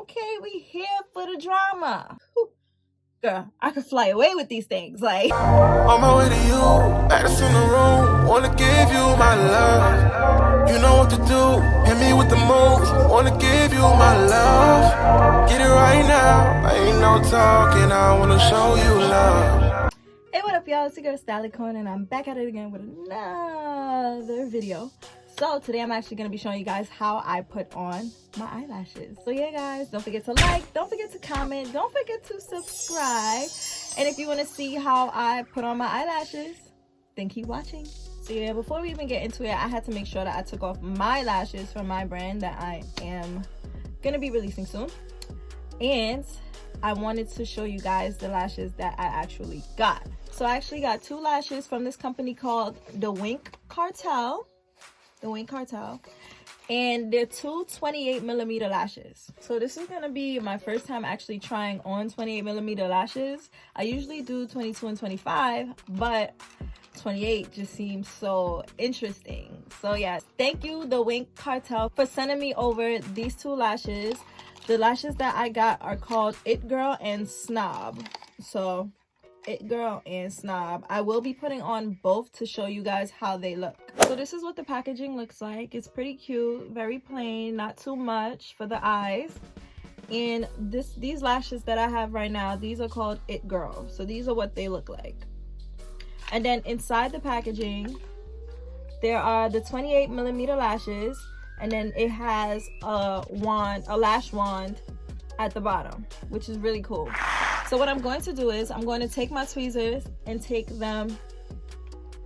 okay, we here for the drama. Whew. Girl, I could fly away with these things. Like, on my way to you, baddest in the room, wanna give you my love. You know what to do, hit me with the moves, wanna give you my love. Get it right now, I ain't no talking, I wanna show you love. Hey, what up, y'all? It's your girl Stylicorn, and I'm back at it again with another video. So today I'm actually going to be showing you guys how I put on my eyelashes. So yeah, guys, don't forget to like, don't forget to comment, don't forget to subscribe. And if you want to see how I put on my eyelashes, then keep watching. So yeah, before we even get into it, I had to make sure that I took off my lashes from my brand that I am going to be releasing soon. And I wanted to show you guys the lashes that I actually got. So I actually got two lashes from this company called the Cartel. And they're two 28mm lashes. So this is gonna be my first time actually trying on 28mm lashes. I usually do 22 and 25, but 28 just seems so interesting. So yeah, thank you the Cartel for sending me over these two lashes. The lashes that I got are called It Girl and Snobb. So It Girl and Snobb. I will be putting on both to show you guys how they look. So this is what the packaging looks like. It's pretty cute, very plain, not too much for the eyes. And these lashes that I have right now, these are called It Girl. So these are what they look like. And then inside the packaging, there are the 28mm lashes, and then it has a lash wand at the bottom, which is really cool. So what I'm going to do is I'm going to take my tweezers and take them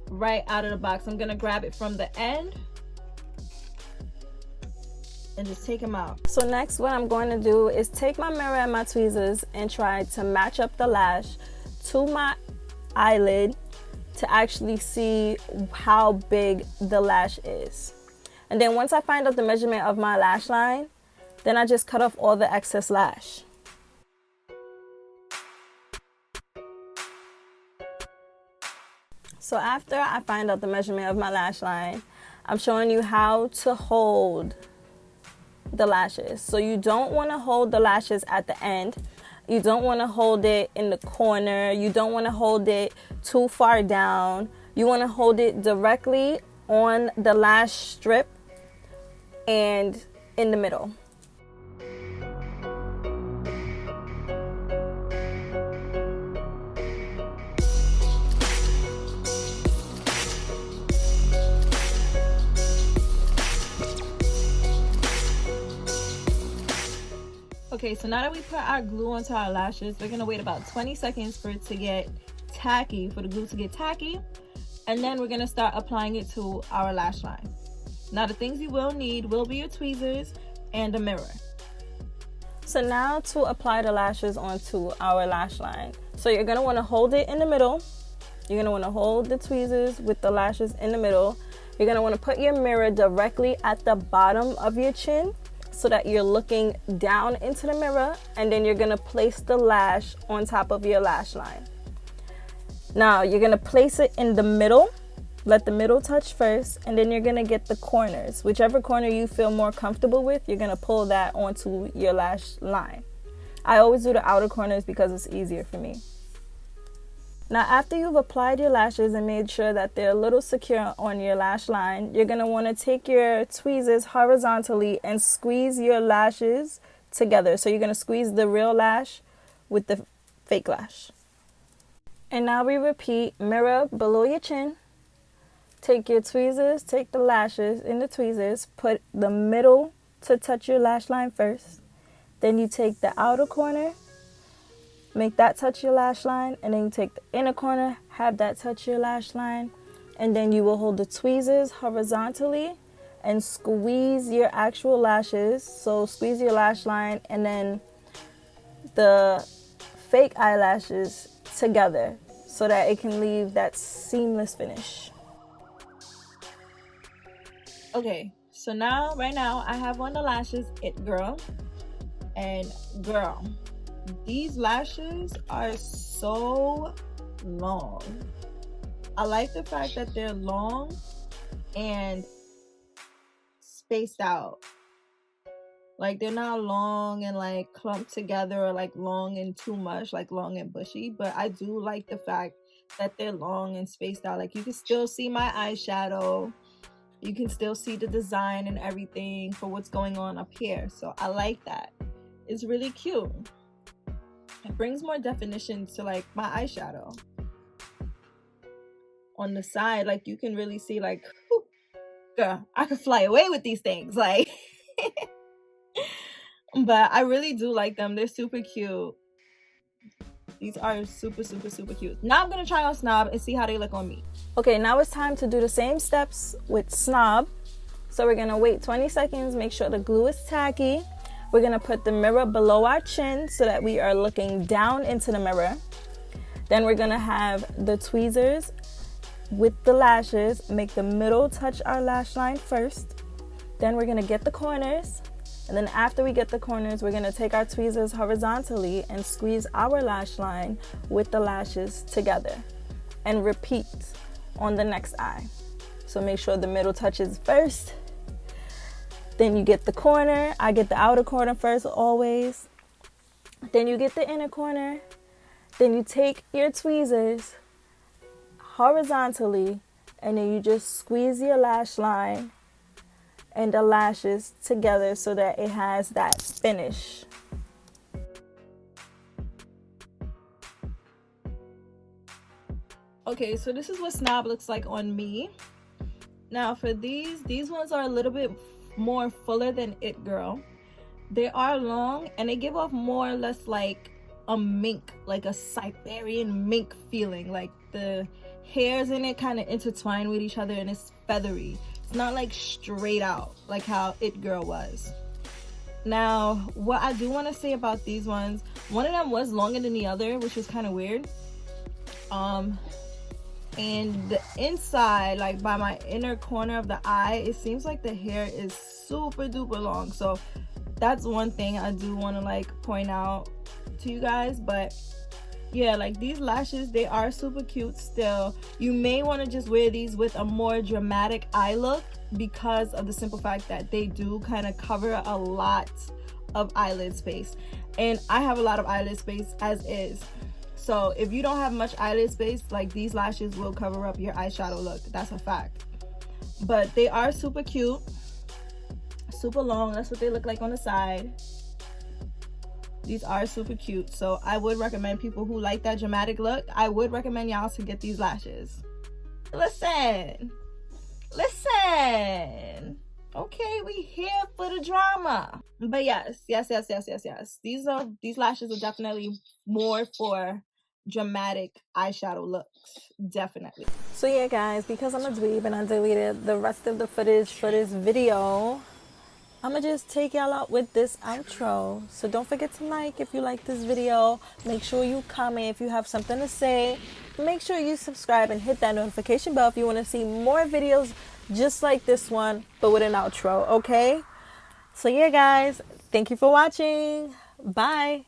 right out of the box. I'm going to grab it from the end and just take them out. So next, what I'm going to do is take my mirror and my tweezers and try to match up the lash to my eyelid to actually see how big the lash is. And then once I find out the measurement of my lash line, then I just cut off all the excess lash. So after I find out the measurement of my lash line, I'm showing you how to hold the lashes. So you don't want to hold the lashes at the end. You don't want to hold it in the corner. You don't want to hold it too far down. You want to hold it directly on the lash strip and in the middle. Okay, so now that we put our glue onto our lashes, we're gonna wait about 20 seconds for it to get tacky, for the glue to get tacky, and then we're gonna start applying it to our lash line. Now the things you will need will be your tweezers and a mirror. So now to apply the lashes onto our lash line. So you're gonna wanna hold it in the middle. You're gonna wanna hold the tweezers with the lashes in the middle. You're gonna wanna put your mirror directly at the bottom of your chin, so that you're looking down into the mirror, and then you're gonna place the lash on top of your lash line. Now you're gonna place it in the middle, let the middle touch first, and then you're gonna get the corners. Whichever corner you feel more comfortable with, you're gonna pull that onto your lash line. I always do the outer corners because it's easier for me. Now after you've applied your lashes and made sure that they're a little secure on your lash line, you're going to want to take your tweezers horizontally and squeeze your lashes together. So you're going to squeeze the real lash with the fake lash. And now we repeat, mirror below your chin. Take your tweezers, take the lashes in the tweezers, put the middle to touch your lash line first. Then you take the outer corner, make that touch your lash line, and then you take the inner corner, have that touch your lash line, and then you will hold the tweezers horizontally and squeeze your actual lashes. So squeeze your lash line and then the fake eyelashes together so that it can leave that seamless finish. Okay, so now, right now, I have on the lashes It Girl, and girl, these lashes are so long. I like the fact that they're long and spaced out. Like they're not long and like clumped together, or like long and too much, like long and bushy. But I do like the fact that they're long and spaced out. Like you can still see my eyeshadow, you can still see the design and everything for what's going on up here. So I like that. It's really cute. It brings more definition to like my eyeshadow. On the side, like you can really see like, whew, girl, I could fly away with these things, like. But I really do like them. They're super cute. These are super cute. Now I'm gonna try on Snobb and see how they look on me. Okay, now it's time to do the same steps with Snobb. So we're gonna wait 20 seconds, make sure the glue is tacky. We're gonna put the mirror below our chin so that we are looking down into the mirror. Then we're gonna have the tweezers with the lashes, make the middle touch our lash line first. Then we're gonna get the corners. And then after we get the corners, we're gonna take our tweezers horizontally and squeeze our lash line with the lashes together. And repeat on the next eye. So make sure the middle touches first. Then you get the corner. I get the outer corner first, always. Then you get the inner corner. Then you take your tweezers horizontally, and then you just squeeze your lash line and the lashes together so that it has that finish. Okay, so this is what Snobb looks like on me. Now for these ones are a little bit more fuller than It Girl. They are long and they give off more or less like a mink, like a Siberian mink feeling. Like the hairs in it kind of intertwine with each other and it's feathery. It's not like straight out like how It Girl was. Now what I do want to say about these ones, one of them was longer than the other, which was kind of weird. And the inside, like by my inner corner of the eye, it seems like the hair is super duper long. So that's one thing I do want to like point out to you guys. But yeah, like these lashes, they are super cute still. You may want to just wear these with a more dramatic eye look because of the simple fact that they do kind of cover a lot of eyelid space, and I have a lot of eyelid space as is. So if you don't have much eyelid space, like these lashes will cover up your eyeshadow look. That's a fact. But they are super cute, super long. That's what they look like on the side. These are super cute. So I would recommend people who like that dramatic look, I would recommend y'all to get these lashes. Listen. Okay, we here for the drama. But yes. These lashes are definitely more for dramatic eyeshadow looks, definitely. So yeah guys, because I'm a dweeb and I deleted the rest of the footage for this video, I'm gonna just take y'all out with this outro. So don't forget to like if you like this video. Make sure you comment if you have something to say. Make sure you subscribe and hit that notification bell if you want to see more videos just like this one, but with an outro, okay? So yeah guys, thank you for watching. Bye.